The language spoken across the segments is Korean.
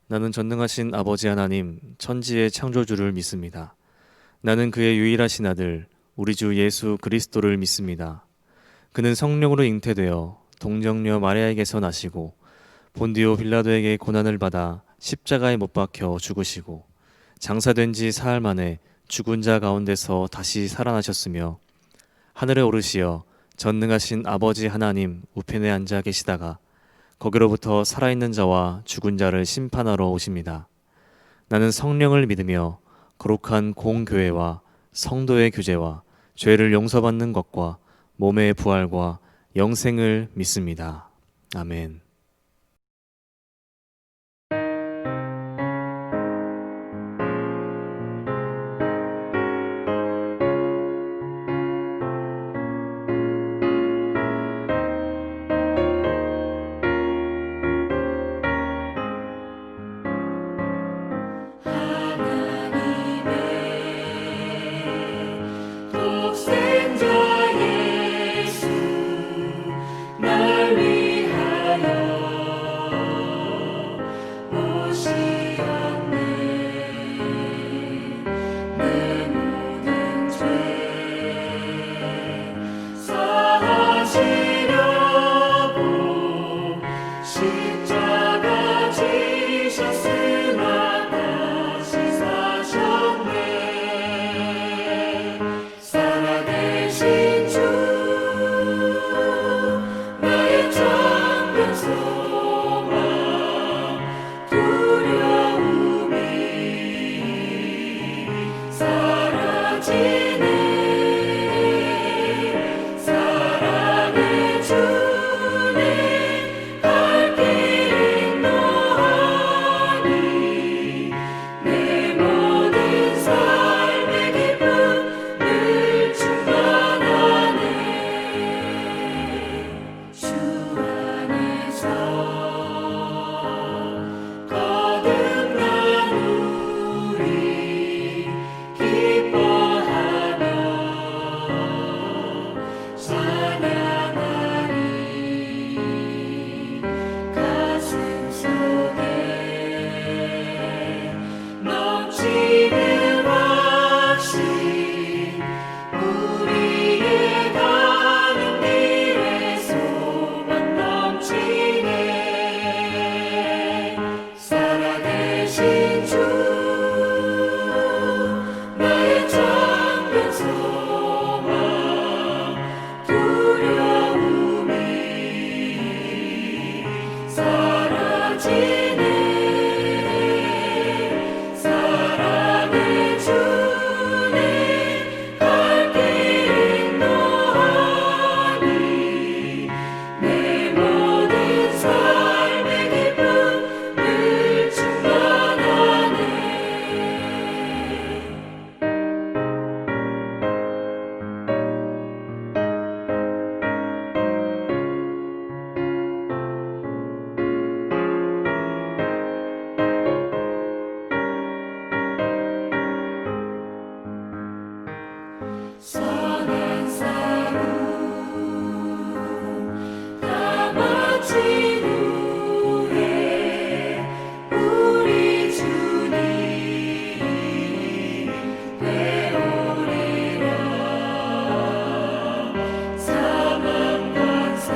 나는 전능하신 아버지 하나님, 천지의 창조주를 믿습니다. 나는 그의 유일하신 아들, 우리 주 예수 그리스도를 믿습니다. 그는 성령으로 잉태되어 동정녀 마리아에게서 나시고 본디오 빌라도에게 고난을 받아 십자가에 못 박혀 죽으시고 장사된 지 사흘 만에 죽은 자 가운데서 다시 살아나셨으며 하늘에 오르시어 전능하신 아버지 하나님 우편에 앉아 계시다가 거기로부터 살아있는 자와 죽은 자를 심판하러 오십니다. 나는 성령을 믿으며 거룩한 공교회와 성도의 교제와 죄를 용서받는 것과 몸의 부활과 영생을 믿습니다. 아멘. 하나님의 독생자 예수 날 위하여 오시었네. 내 모든 죄 사하시려고 십자가 지셨으나 다시 사셨네. 살아계신 주 나의 참된 소망 두려움이 사라지네. 사랑의 주님 갈 길 인도하니 내 모든 삶의 기쁨을 충만하네. 주 안에서 거듭난 우리 기뻐하며 찬양하리. 가슴 속에 넘치는 확신 우리의 가는 길에 소망 넘치네. 살아계신 주 나의 참된 소망 두려움이 사라지네. 사랑의 주님 갈 길 인도하니 내 모든 삶의 기쁨을 충만하네. 선한 싸움 다 마친 후에 우리 주님 되오리라. 사망 권세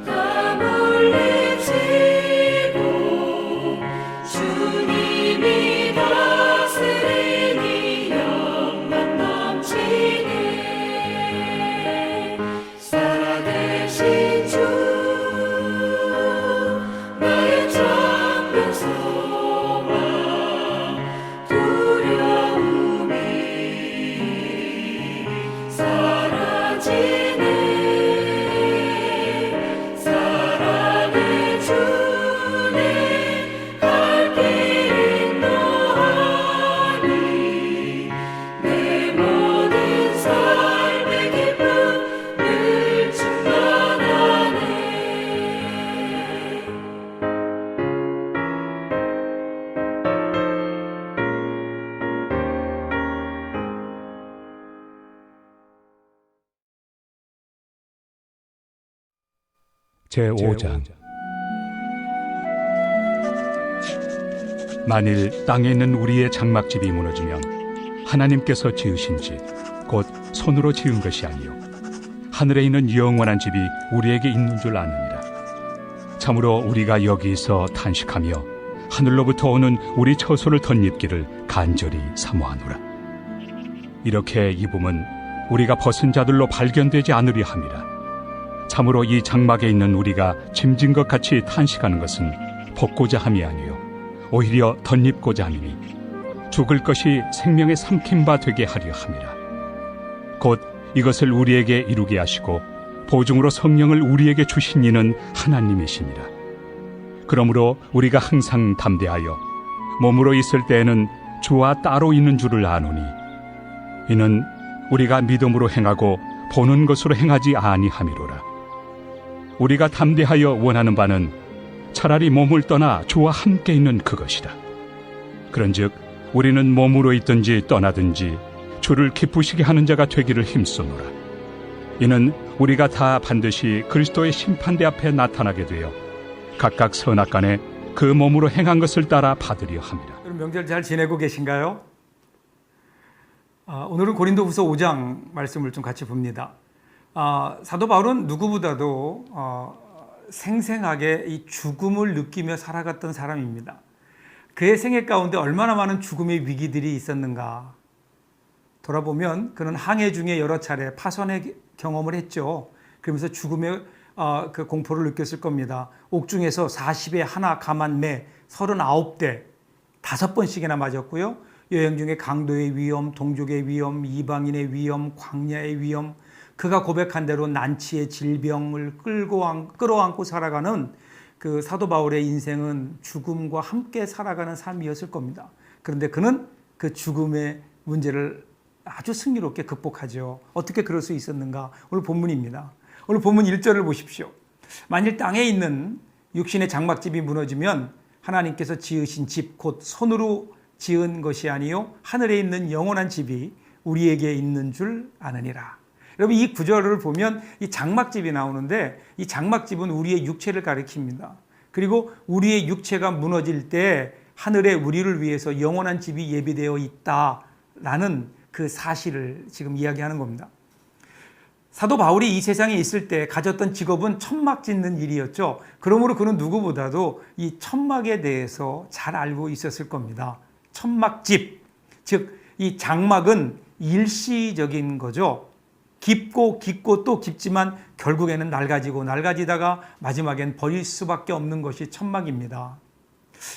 다 물리치고 주님이 다스리니 영광 넘치네. 살아계신 주 나의 참된 소망 두려움이 사라지네. 사랑의 주님 갈 길 인도하니 내 모든 삶의 기쁨을 충만하네. 제5장 만일 땅에 있는 우리의 장막집이 무너지면 하나님께서 지으신 집, 곧 손으로 지은 것이 아니요 하늘에 있는 영원한 집이 우리에게 있는 줄 아느니라. 참으로 우리가 여기서 탄식하며 하늘로부터 오는 우리 처소를 덧입기를 간절히 사모하노라. 이렇게 입음은 우리가 벗은 자들로 발견되지 않으려 함이라. 참으로 이 장막에 있는 우리가 짐진 것 같이 탄식하는 것은 벗고자 함이 아니요 오히려 덧입고자 함이니 죽을 것이 생명의 삼킨 바 되게 하려 함이라. 곧 이것을 우리에게 이루게 하시고 보증으로 성령을 우리에게 주신 이는 하나님이시니라. 그러므로 우리가 항상 담대하여 몸으로 있을 때에는 주와 따로 있는 줄을 아노니 이는 우리가 믿음으로 행하고 보는 것으로 행하지 아니함이로라. 우리가 담대하여 원하는 바는 차라리 몸을 떠나 주와 함께 있는 그것이다. 그런즉 우리는 몸으로 있든지 떠나든지 주를 기쁘시게 하는 자가 되기를 힘쓰노라. 이는 우리가 다 반드시 그리스도의 심판대 앞에 나타나게 되어 각각 선악간에 그 몸으로 행한 것을 따라 받으려 함이라. 여러분 명절 잘 지내고 계신가요? 오늘은 고린도후서 5장 말씀을 좀 같이 봅니다. 사도 바울은 누구보다도 생생하게 이 죽음을 느끼며 살아갔던 사람입니다. 그의 생애 가운데 얼마나 많은 죽음의 위기들이 있었는가. 돌아보면 그는 항해 중에 여러 차례 파손의 경험을 했죠. 그러면서 죽음의 그 공포를 느꼈을 겁니다. 옥중에서 40에 하나 감한 매 39대 5번씩이나 맞았고요. 여행 중에 강도의 위험, 동족의 위험, 이방인의 위험, 광야의 위험, 그가 고백한 대로 난치의 질병을 끌어안고 살아가는 그 사도 바울의 인생은 죽음과 함께 살아가는 삶이었을 겁니다. 그런데 그는 그 죽음의 문제를 아주 승리롭게 극복하죠. 어떻게 그럴 수 있었는가? 오늘 본문입니다. 오늘 본문 1절을 보십시오. 만일 땅에 있는 육신의 장막집이 무너지면 하나님께서 지으신 집, 곧 손으로 지은 것이 아니요 하늘에 있는 영원한 집이 우리에게 있는 줄 아느니라. 여러분 이 구절을 보면 이 장막집이 나오는데 이 장막집은 우리의 육체를 가리킵니다. 그리고 우리의 육체가 무너질 때 하늘에 우리를 위해서 영원한 집이 예비되어 있다라는 그 사실을 지금 이야기하는 겁니다. 사도 바울이 이 세상에 있을 때 가졌던 직업은 천막 짓는 일이었죠. 그러므로 그는 누구보다도 이 천막에 대해서 잘 알고 있었을 겁니다. 천막집, 즉 이 장막은 일시적인 거죠. 깊고 깊고 또 깊지만 결국에는 낡아지다가 마지막엔 버릴 수밖에 없는 것이 천막입니다.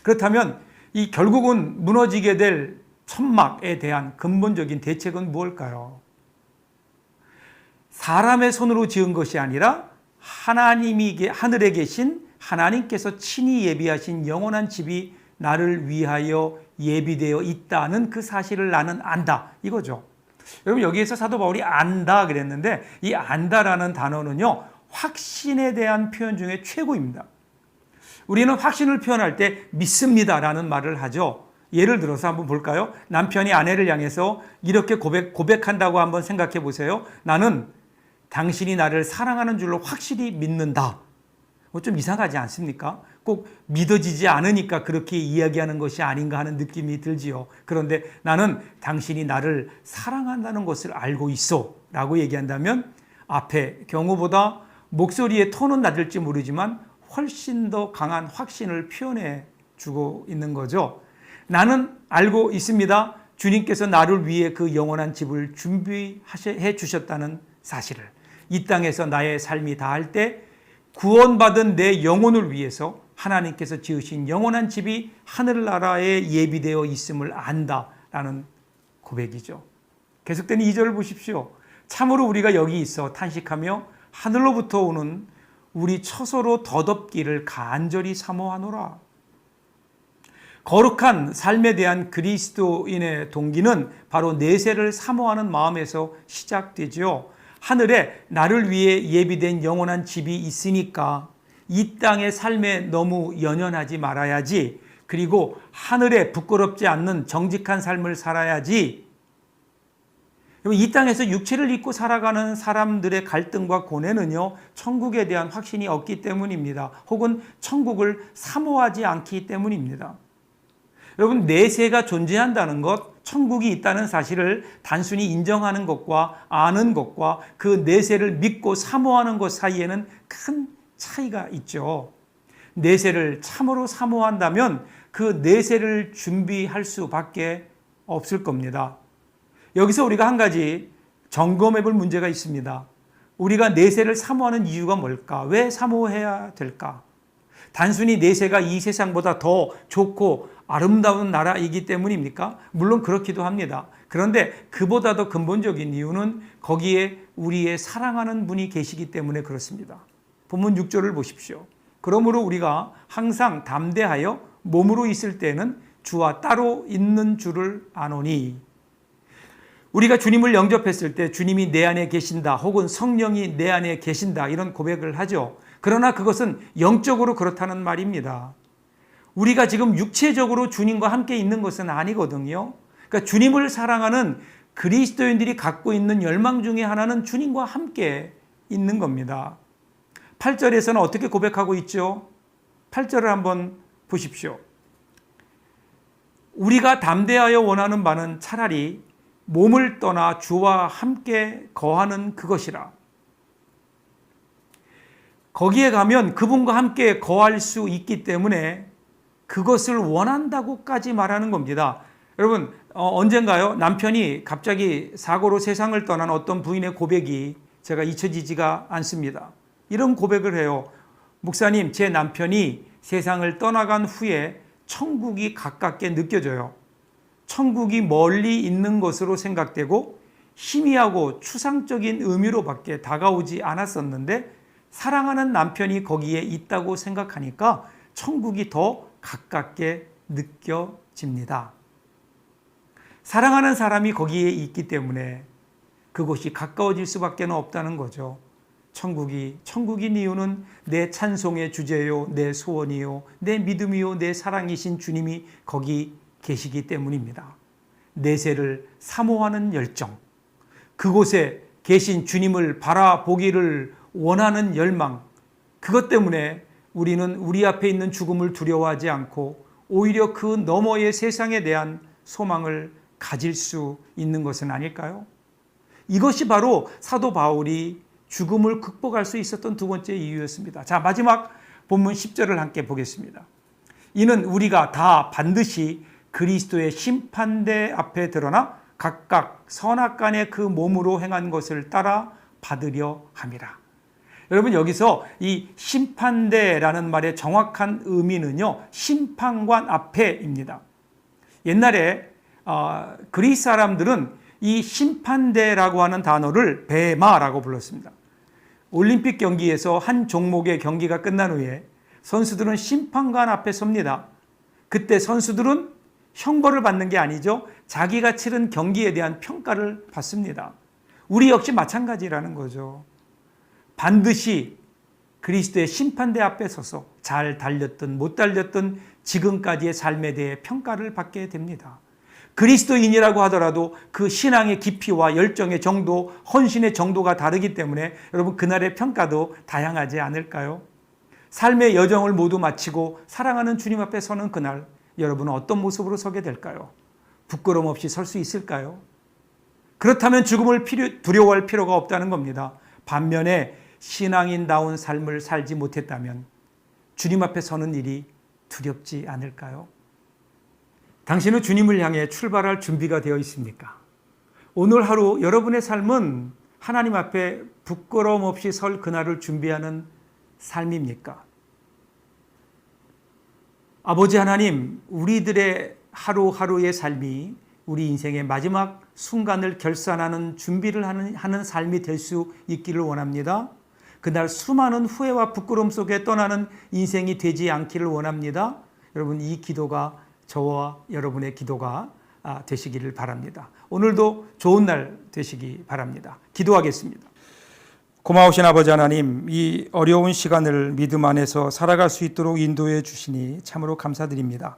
그렇다면 이 결국은 무너지게 될 천막에 대한 근본적인 대책은 무엇일까요? 사람의 손으로 지은 것이 아니라 하나님이 하늘에 계신 하나님께서 친히 예비하신 영원한 집이 나를 위하여 예비되어 있다는 그 사실을 나는 안다 이거죠. 여러분 여기에서 사도 바울이 안다 그랬는데 이 안다라는 단어는요 확신에 대한 표현 중에 최고입니다. 우리는 확신을 표현할 때 믿습니다라는 말을 하죠. 예를 들어서 한번 볼까요? 남편이 아내를 향해서 이렇게 고백한다고 한번 생각해 보세요. 나는 당신이 나를 사랑하는 줄로 확실히 믿는다. 좀 이상하지 않습니까? 꼭 믿어지지 않으니까 그렇게 이야기하는 것이 아닌가 하는 느낌이 들지요. 그런데 나는 당신이 나를 사랑한다는 것을 알고 있어 라고 얘기한다면 앞에 경우보다 목소리의 톤은 낮을지 모르지만 훨씬 더 강한 확신을 표현해 주고 있는 거죠. 나는 알고 있습니다. 주님께서 나를 위해 그 영원한 집을 준비해 주셨다는 사실을. 이 땅에서 나의 삶이 다할 때 구원받은 내 영혼을 위해서 하나님께서 지으신 영원한 집이 하늘나라에 예비되어 있음을 안다라는 고백이죠. 계속되는 2절을 보십시오. 참으로 우리가 여기 있어 탄식하며 하늘로부터 오는 우리 처소로 덧없기를 간절히 사모하노라. 거룩한 삶에 대한 그리스도인의 동기는 바로 내세를 사모하는 마음에서 시작되죠. 하늘에 나를 위해 예비된 영원한 집이 있으니까 이 땅의 삶에 너무 연연하지 말아야지. 그리고 하늘에 부끄럽지 않는 정직한 삶을 살아야지. 이 땅에서 육체를 입고 살아가는 사람들의 갈등과 고뇌는요, 천국에 대한 확신이 없기 때문입니다. 혹은 천국을 사모하지 않기 때문입니다. 여러분, 내세가 존재한다는 것, 천국이 있다는 사실을 단순히 인정하는 것과 아는 것과 그 내세를 믿고 사모하는 것 사이에는 큰 차이가 있죠. 내세를 참으로 사모한다면 그 내세를 준비할 수밖에 없을 겁니다. 여기서 우리가 한 가지 점검해 볼 문제가 있습니다. 우리가 내세를 사모하는 이유가 뭘까? 왜 사모해야 될까? 단순히 내세가 이 세상보다 더 좋고 아름다운 나라이기 때문입니까? 물론 그렇기도 합니다. 그런데 그보다 더 근본적인 이유는 거기에 우리의 사랑하는 분이 계시기 때문에 그렇습니다. 본문 6절을 보십시오. 그러므로 우리가 항상 담대하여 몸으로 있을 때는 주와 따로 있는 줄을 아노니. 우리가 주님을 영접했을 때 주님이 내 안에 계신다, 혹은 성령이 내 안에 계신다, 이런 고백을 하죠. 그러나 그것은 영적으로 그렇다는 말입니다. 우리가 지금 육체적으로 주님과 함께 있는 것은 아니거든요. 그러니까 주님을 사랑하는 그리스도인들이 갖고 있는 열망 중에 하나는 주님과 함께 있는 겁니다. 8절에서는 어떻게 고백하고 있죠? 8절을 한번 보십시오. 우리가 담대하여 원하는 바는 차라리 몸을 떠나 주와 함께 거하는 그것이라. 거기에 가면 그분과 함께 거할 수 있기 때문에 그것을 원한다고까지 말하는 겁니다. 여러분, 언젠가요? 남편이 갑자기 사고로 세상을 떠난 어떤 부인의 고백이 제가 잊혀지지가 않습니다. 이런 고백을 해요. 목사님, 제 남편이 세상을 떠나간 후에 천국이 가깝게 느껴져요. 천국이 멀리 있는 것으로 생각되고 희미하고 추상적인 의미로밖에 다가오지 않았었는데 사랑하는 남편이 거기에 있다고 생각하니까 천국이 더 가깝게 느껴집니다. 사랑하는 사람이 거기에 있기 때문에 그곳이 가까워질 수밖에 없다는 거죠. 천국인 이유는 내 찬송의 주제요, 내 소원이요, 내 믿음이요, 내 사랑이신 주님이 거기 계시기 때문입니다. 내세를 사모하는 열정, 그곳에 계신 주님을 바라보기를 원하는 열망, 그것 때문에 우리는 우리 앞에 있는 죽음을 두려워하지 않고 오히려 그 너머의 세상에 대한 소망을 가질 수 있는 것은 아닐까요? 이것이 바로 사도 바울이 죽음을 극복할 수 있었던 두 번째 이유였습니다. 자, 마지막 본문 10절을 함께 보겠습니다. 이는 우리가 다 반드시 그리스도의 심판대 앞에 드러나 각각 선악간의 그 몸으로 행한 것을 따라 받으려 함이라. 여러분, 여기서 이 심판대라는 말의 정확한 의미는요, 심판관 앞에입니다. 옛날에 그리스 사람들은 이 심판대라고 하는 단어를 베마라고 불렀습니다. 올림픽 경기에서 한 종목의 경기가 끝난 후에 선수들은 심판관 앞에 섭니다. 그때 선수들은 형벌을 받는 게 아니죠. 자기가 치른 경기에 대한 평가를 받습니다. 우리 역시 마찬가지라는 거죠. 반드시 그리스도의 심판대 앞에 서서 잘 달렸든 못 달렸든 지금까지의 삶에 대해 평가를 받게 됩니다. 그리스도인이라고 하더라도 그 신앙의 깊이와 열정의 정도, 헌신의 정도가 다르기 때문에 여러분, 그날의 평가도 다양하지 않을까요? 삶의 여정을 모두 마치고 사랑하는 주님 앞에 서는 그날, 여러분은 어떤 모습으로 서게 될까요? 부끄럼 없이 설 수 있을까요? 그렇다면 죽음을 두려워할 필요가 없다는 겁니다. 반면에 신앙인다운 삶을 살지 못했다면 주님 앞에 서는 일이 두렵지 않을까요? 당신은 주님을 향해 출발할 준비가 되어 있습니까? 오늘 하루 여러분의 삶은 하나님 앞에 부끄러움 없이 설 그날을 준비하는 삶입니까? 아버지 하나님, 우리들의 하루하루의 삶이 우리 인생의 마지막 순간을 결산하는 준비를 하는 삶이 될 수 있기를 원합니다. 그날 수많은 후회와 부끄러움 속에 떠나는 인생이 되지 않기를 원합니다. 여러분, 이 기도가 저와 여러분의 기도가 되시기를 바랍니다. 오늘도 좋은 날 되시기 바랍니다. 기도하겠습니다. 고마우신 아버지 하나님, 이 어려운 시간을 믿음 안에서 살아갈 수 있도록 인도해 주시니 참으로 감사드립니다.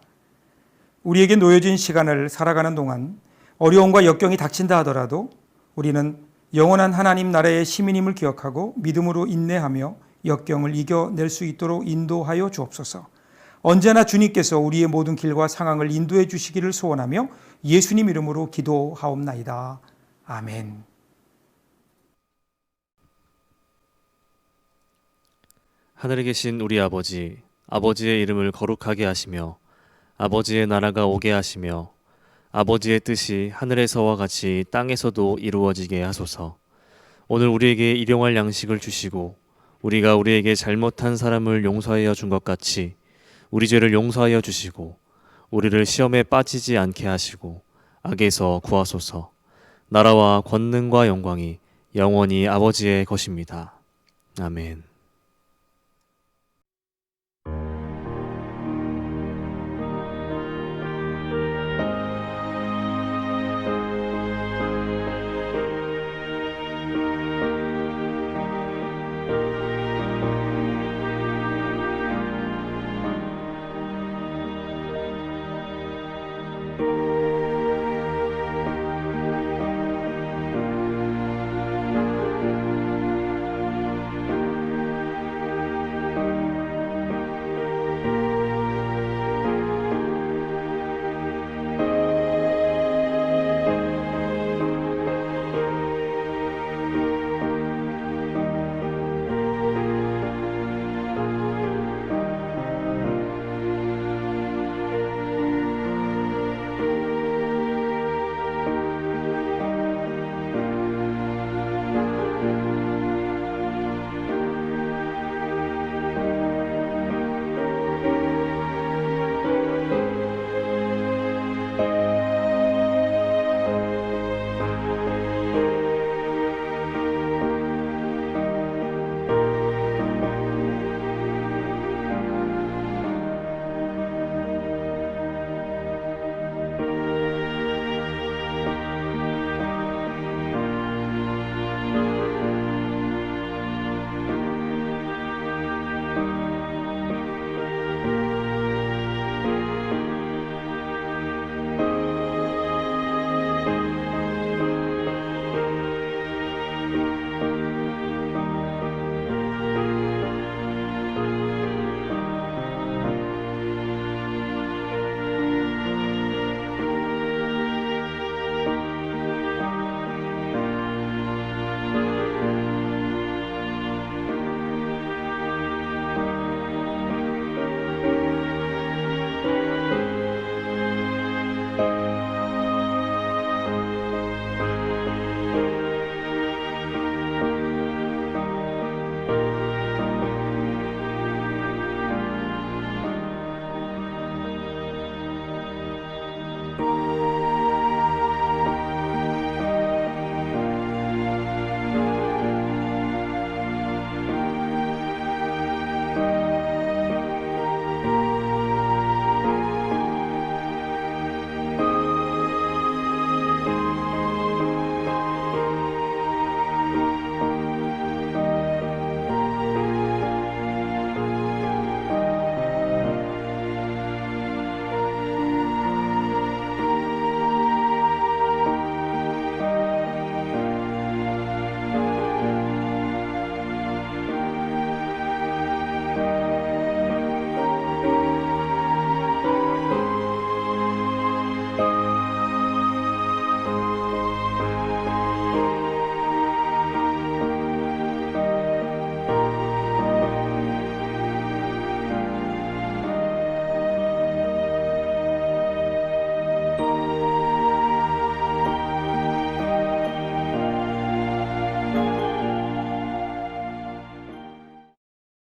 우리에게 놓여진 시간을 살아가는 동안 어려움과 역경이 닥친다 하더라도 우리는 영원한 하나님 나라의 시민임을 기억하고 믿음으로 인내하며 역경을 이겨낼 수 있도록 인도하여 주옵소서. 언제나 주님께서 우리의 모든 길과 상황을 인도해 주시기를 소원하며 예수님 이름으로 기도하옵나이다. 아멘. 하늘에 계신 우리 아버지, 아버지의 이름을 거룩하게 하시며 아버지의 나라가 오게 하시며 아버지의 뜻이 하늘에서와 같이 땅에서도 이루어지게 하소서. 오늘 우리에게 일용할 양식을 주시고 우리가 우리에게 잘못한 사람을 용서하여 준 것 같이 우리 죄를 용서하여 주시고 우리를 시험에 빠지지 않게 하시고 악에서 구하소서. 나라와 권능과 영광이 영원히 아버지의 것입니다. 아멘.